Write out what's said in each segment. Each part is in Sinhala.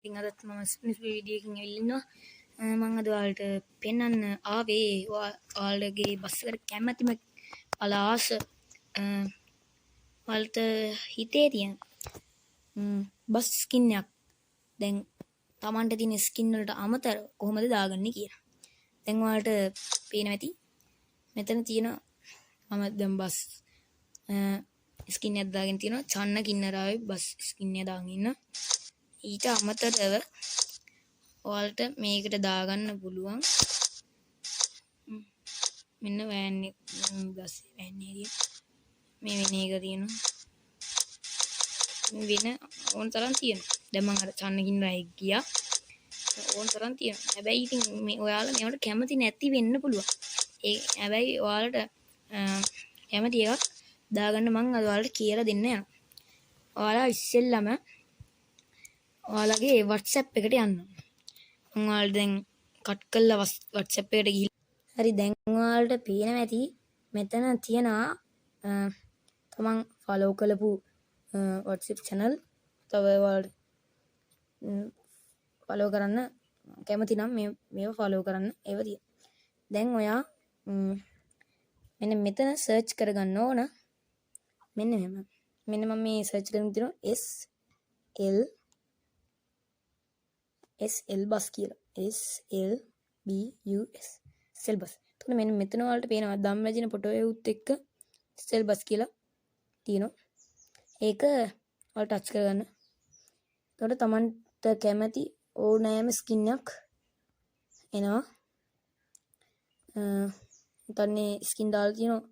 ඉතින් අදත් මම ස්පින්ස් වීඩියෝ එකකින් ඇවිල්ලා ඉන්නවා. මම අද ඔයාලට පෙන්වන්න ආවේ ඔයාලගේ බස් එකට කැමැතිම අලාස ඔයාලට හිතේ තියෙන බස් ස්කින් එකක් දැන් Tamanට තියෙන ස්කින් වලට අමතරව කොහොමද දාගන්නේ කියලා. දැන් ඔයාලට පේනවා ඇති මෙතන තියෙන මම දැන් බස් ස්කින් එකක් දාගෙන තියෙනවා. චන්න කින්නරාවේ බස් ස්කින් එක දාගෙන ඉන්න. ඊට අමතරව ඔයාලට මේකට දාගන්න පුළුවන් මෙන්න වෑන් එක බස් වෑන් එකේ මේ වෙන එක තියෙනවා. වෙන ඕන තරම් තියෙනවා. දැන් මම අර චන්නකින් රයි ගියා. ඕන තරම් තියෙනවා. හැබැයි ඉතින් මේ ඔයාලා මේවට කැමති නැති වෙන්න පුළුවන්. ඒ හැබැයි ඔයාලට කැමති එකක් දාගන්න මම අද ඔයාලට කියලා දෙන්න යනවා. ඔයාලා ඉස්සෙල්ලම ඔයාලගේ WhatsApp එකට යන්න. මම ඔයාලට දැන් කට් කරලා WhatsApp එකට ගිහින් හරි දැන් ඔයාලට පේනවා ඇති මෙතන තියෙනවා තමන් ෆලෝ කරපු WhatsApp channel තව ඔයාලට ෆලෝ කරන්න කැමති නම් මේව ෆලෝ කරන්න ඒව තියෙනවා. දැන් ඔයා මෙන්න මෙතන සර්ච් කරගන්න ඕන. මෙන්න මෙහෙම. මෙන්න මම මේ සර්ච් කරගෙන තියෙනවා SL බස් කියලා. SLBUS SL bus. එතකොට මෙන්න මෙතන වලට පේනවා ධම්රජින ෆොටෝ එකත් එක්ක SL බස් කියලා තියෙනවා. ඒක වල ටච් කරගන්න. එතකොට Tamanට කැමති ඕනෑම ස්කින් එකක් එනවා. තන්නේ ස්කින් දාලා තියෙනවා.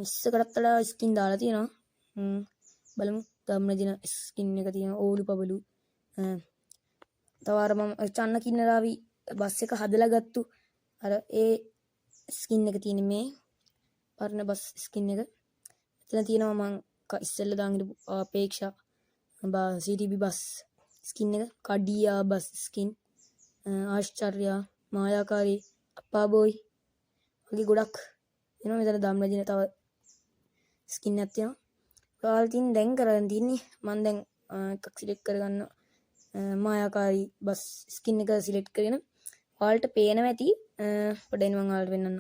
ඉස්සකටත් වඩා ස්කින් දාලා තියෙනවා. බලමු ධම්රජින ස්කින් එක තියෙනවා. ඕලු පබලු තව අර මම චන්න කින්නරාවි බස් එක හදලා ගත්තු අර ඒ ස්කින් එක තියෙන මේ පරණ බස් ස්කින් එක. එතන තියෙනවා මම ඉස්සෙල්ලා දාගෙන ඉපු අපේක්ෂා CTB බස් ස්කින් එක, කඩියා බස් ස්කින්, ආශ්චර්යා, මායාකාරී, අප්පාබෝයි වගේ ගොඩක් එනවා. මෙතන ධම්රජින තව ස්කින් එකක් තියෙනවා. ඔයාලා තින් දැන් කරන් තින්නේ මම දැන් එකක් සිලෙක්ට් කරගන්න මායාකාරී බස් ස්කින් එක සිලෙක්ට් කරගෙන ඔයාලට පේනවා ඇති පොඩ්ඩක් මම ඔයාලට වෙන්නන්න.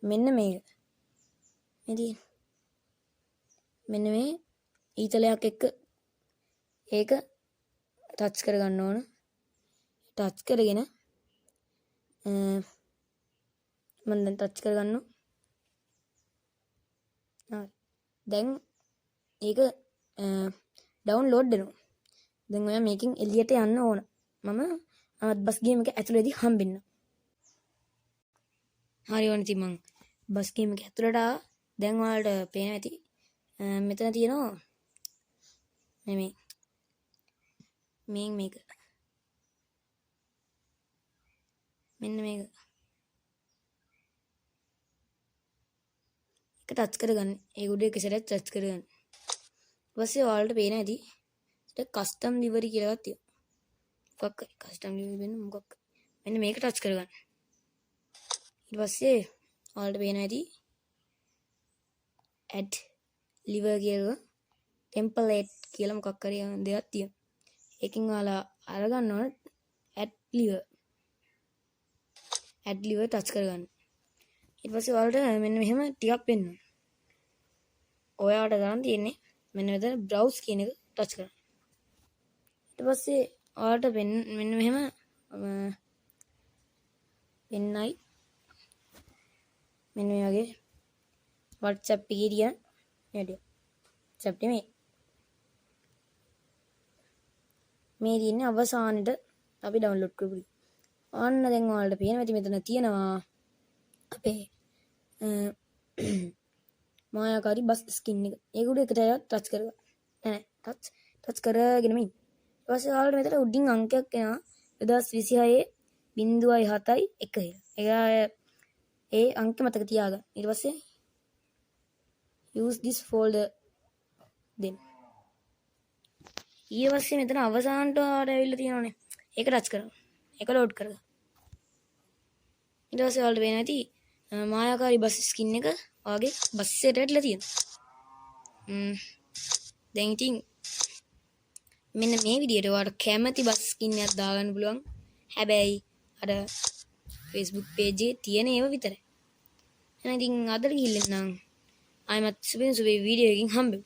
මෙන්න මේක. ඉතින් මෙන්න මේ ඊතලයක් එක්ක ඒක ටච් කරගන්න ඕන. ටච් කරගෙන මම දැන් ටච් කරගන්නවා. දැන් ඒක ඩවුන්ලෝඩ් වෙනවා. දැන් ඔයා මේකෙන් එළියට යන්න ඕන. මම බස් ගේම් එක ඇතුළේදී හම්බෙන්න. හරි වුණා ඉතින් මම බස් ගේම් එක ඇතුළට ආවා. දැන් ඔයාලට පේනවා ඇති මෙතන තියෙනවා මේක මෙන්න මේක එක ටච් කරගන්න. ඒ උඩ එක සැරයක් ටච් කරගන්න. ඊට පස්සේ ඔයාලට පේනවා ඇති කස්ටම් ලිවරි කියලා එකක් තියෙනවා. මොකක් කස්ටම් ලිවරි වෙන මොකක් මෙන්න මේක ටච් කරගන්න. ඊට පස්සේ ඔයාලට පේනවා ඇති ඇඩ් ලිවර් කියලා ටෙම්පලේට් කියලා මොකක් හරි දෙයක් තියෙනවා. ඒකෙන් ඔයාලා අරගන්න ඕන ඇඩ් ලිවර් ටච් කරගන්න. ඊට පස්සේ ඔයාලට මෙන්න මෙහෙම ටිකක් පෙන්වනවා. ඔයාලට ගන්න තියෙන්නේ මෙන්න මෙතන බ්‍රවුස් කියන එක ටච් කරන්න. ඊට පස්සේ ඔයාලට මෙන්න මෙහෙම පෙන්නයි මෙන්න මේ වගේ WhatsApp එකේ තියෙන නේද? WhatsApp නෙමෙයි. මේ තියෙන්නේ අවසානෙට අපි ඩවුන්ලෝඩ් කරපු. අන්න දැන් ඔයාලට පේනවා ඇති මෙතන තියෙනවා අපේ මායාකාරී බස් ස්කින් එක. ඒක උඩ එකට ටච් කරගන්න. ටච් කරගෙනම ඉන්න. ඊට පස්සේ ඔයාලට මෙතන උඩින් අංකයක් එනවා 2026.7.1 කියලා. ඒ අංක මතක තියාගන්න. ඊට පස්සේ use this folder then. ඊට පස්සේ මෙතන අවසානට ඔයාලට ඇවිල්ලා තියෙනවානේ. ඒක ටච් කරගන්න. ඒක ලෝඩ් කරගන්න. ඊට පස්සේ ඔයාලට වෙන ඇති මායාකාරී බස් ස්කින් එක ඔයාගේ බස් එකට ඇවිල්ලා තියෙනවා. දැන් ඉතින් මෙන්න මේ විදියට ඔයාලට කැමති බස් ස්කින් එකක් දාගන්න පුළුවන්. හැබැයි අර Facebook page එකේ තියෙන ඒවා විතරයි. එහෙනම් ඉතින් අදට ගිහින් නම් ආයෙමත් සුබේ වීඩියෝ එකකින් හම්බෙමු.